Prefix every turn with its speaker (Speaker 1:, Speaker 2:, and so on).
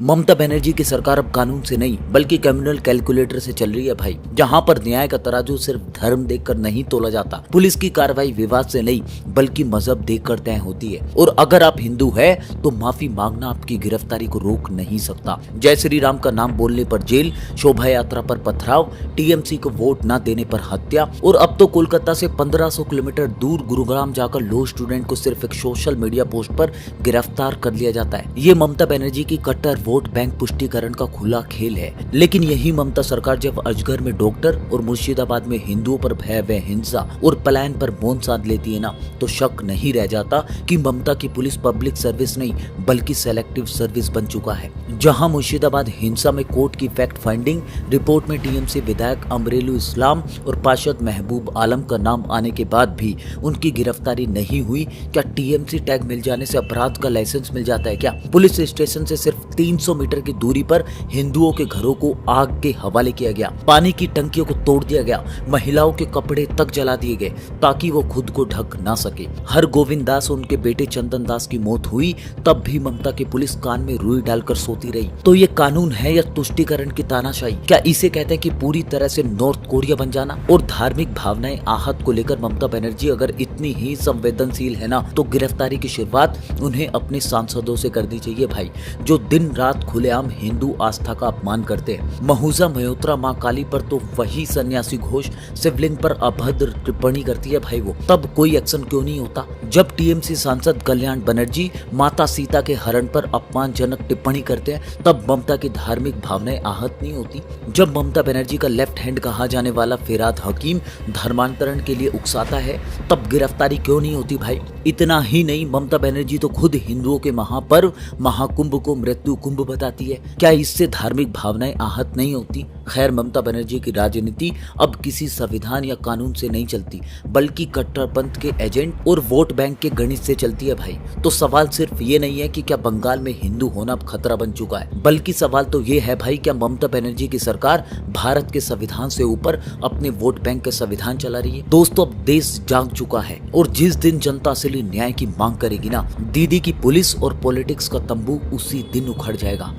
Speaker 1: ममता बनर्जी की सरकार अब कानून से नहीं बल्कि क्रिमिनल कैलकुलेटर से चल रही है भाई। जहां पर न्याय का तराजू सिर्फ धर्म देखकर नहीं तोला जाता, पुलिस की कार्रवाई विवाद से नहीं बल्कि मजहब देखकर तय होती है। और अगर आप हिंदू है तो माफी मांगना आपकी गिरफ्तारी को रोक नहीं सकता। जय श्री राम का नाम बोलने पर जेल, शोभा यात्रा पर पथराव, टीएमसी को वोट न देने पर हत्या, और अब तो कोलकाता से 1500 किलोमीटर दूर गुरुग्राम जाकर लॉ स्टूडेंट को सिर्फ एक सोशल मीडिया पोस्ट पर गिरफ्तार कर लिया जाता है। ये ममता बनर्जी की कट्टर वोट बैंक पुष्टिकरण का खुला खेल है। लेकिन यही ममता सरकार जब अजगर में डॉक्टर और मुर्शिदाबाद में हिंदुओं पर भयावह हिंसा और पलायन पर मौन साध लेती है ना, तो शक नहीं रह जाता कि ममता की पुलिस पब्लिक सर्विस नहीं बल्कि सेलेक्टिव सर्विस बन चुका है। जहां मुर्शिदाबाद हिंसा में कोर्ट की फैक्ट फाइंडिंग रिपोर्ट में टीएमसी विधायक अमरेलू इस्लाम और पार्षद महबूब आलम का नाम आने के बाद भी उनकी गिरफ्तारी नहीं हुई। क्या टीएमसी टैग मिल जाने से अपराध का लाइसेंस मिल जाता है क्या? पुलिस स्टेशन से सिर्फ 300 मीटर की दूरी पर हिंदुओं के घरों को आग के हवाले किया गया, पानी की टंकियों को तोड़ दिया गया, महिलाओं के कपड़े तक जला दिए गए ताकि वो खुद को ढक ना सके। हर गोविंद दास और उनके बेटे चंदन दास की मौत हुई तब भी ममता की पुलिस कान में रुई डालकर सोती रही। तो ये कानून है या तुष्टीकरण की तानाशाही? क्या इसे कहते हैं कि पूरी तरह से नॉर्थ कोरिया बन जाना? और धार्मिक भावनाएं आहत को लेकर ममता बनर्जी अगर इतनी ही संवेदनशील है ना, तो गिरफ्तारी की शुरुआत उन्हें अपने सांसदों से करनी चाहिए भाई, जो दिन रात खुलेआम हिंदू आस्था का अपमान करते हैं। महूजा मयोत्रा मां काली पर तो वही सन्यासी घोष शिवलिंग पर अभद्र टिप्पणी करती है भाई। वो तब कोई एक्शन क्यों नहीं होता? जब टीएमसी सांसद कल्याण बनर्जी माता सीता के हरण पर अपमानजनक टिप्पणी करते हैं तब ममता की धार्मिक भावनाएं आहत नहीं होती? जब ममता बनर्जी का लेफ्ट हैंड कहा जाने वाला फिराद हकीम धर्मांतरण के लिए उकसाता है तब गिरफ्तारी क्यों नहीं होती भाई? इतना ही नहीं, ममता बनर्जी तो खुद हिंदुओं के महापर्व महाकुंभ को मृत्यु कुंभ बताती है। क्या इससे धार्मिक भावनाएं आहत नहीं होती? खैर, ममता बनर्जी की राजनीति अब किसी संविधान या कानून से नहीं चलती बल्कि कट्टरपंथ के एजेंट और वोट बैंक के गणित से चलती है भाई। तो सवाल सिर्फ ये नहीं है कि क्या बंगाल में हिंदू होना अब खतरा बन चुका है, बल्कि सवाल तो ये है भाई, क्या ममता बनर्जी की सरकार भारत के संविधान से ऊपर अपने वोट बैंक का संविधान चला रही है? दोस्तों, अब देश जाग चुका है और जिस दिन जनता असली न्याय की मांग करेगी ना, दीदी की पुलिस और पॉलिटिक्स का तंबू उसी दिन उखड़ जाएगा।